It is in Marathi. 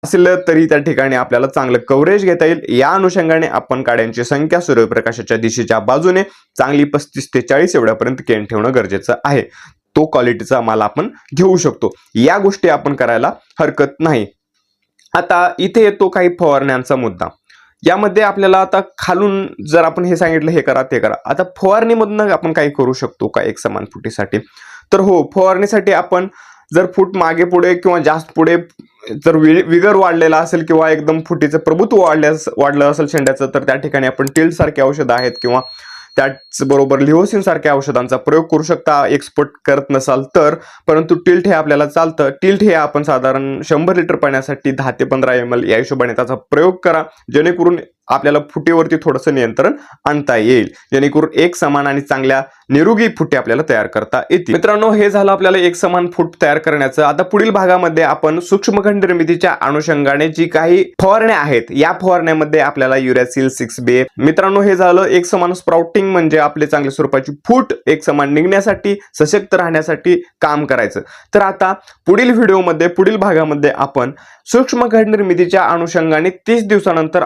असेल तरी त्या ठिकाणी आपल्याला चांगलं कव्हरेज घेता येईल। या अनुषंगाने आपण काड्यांची संख्या सूर्यप्रकाशाच्या दिशेच्या बाजूने चांगली 35 ते 40 एवढ्यापर्यंत केन ठेवणं गरजेचं आहे। तो क्वालिटीचा माल आपण घेऊ शकतो। या गोष्टी आपण करायला हरकत नाही। आता इथे येतो काही फवारण्यांचा मुद्दा। यामध्ये आपल्याला आता खालून जर आपण हे सांगितलं हे करा ते करा, आता फवारणीमधून आपण काही करू शकतो का एक समान फुटीसाठी? तर हो, फवारणीसाठी आपण जर फूट मागे पुढे किंवा जास्त पुढे जर विगर वाढलेला असेल किंवा एकदम फुटीचं प्रभुत्व वाढलं असेल शेंड्याचं, तर त्या ठिकाणी आपण टिल्ट सारखे औषधं आहेत किंवा त्याचबरोबर लिओसिन सारख्या औषधांचा प्रयोग करू शकता एक्सपोर्ट करत नसाल तर। परंतु टिल्ट हे आपल्याला चालतं। टिल्ट हे आपण साधारण 100 लिटर पाण्यासाठी 10 ते 15 ml या हिशोबाने त्याचा प्रयोग करा, जेणेकरून आपल्याला फुटीवरती थोडंसं नियंत्रण आणता येईल, जेणेकरून एक समान आणि चांगल्या निरोगी फुटे आपल्याला तयार करता येतील। मित्रांनो, हे झालं आपल्याला एक समान फूट तयार करण्याचं। आता पुढील भागामध्ये आपण सूक्ष्मखंड निर्मितीच्या अनुषंगाने जी काही फवारण्या आहेत या फवारण्यामध्ये आपल्याला युरॅसिल 6B, मित्रांनो हे झालं एक समान स्प्राउटिंग म्हणजे आपले चांगल्या स्वरूपाची फूट एक समान निघण्यासाठी सशक्त राहण्यासाठी काम करायचं। तर आता पुढील व्हिडिओमध्ये पुढील भागामध्ये आपण सूक्ष्मखंड निर्मितीच्या अनुषंगाने 30 दिवसानंतर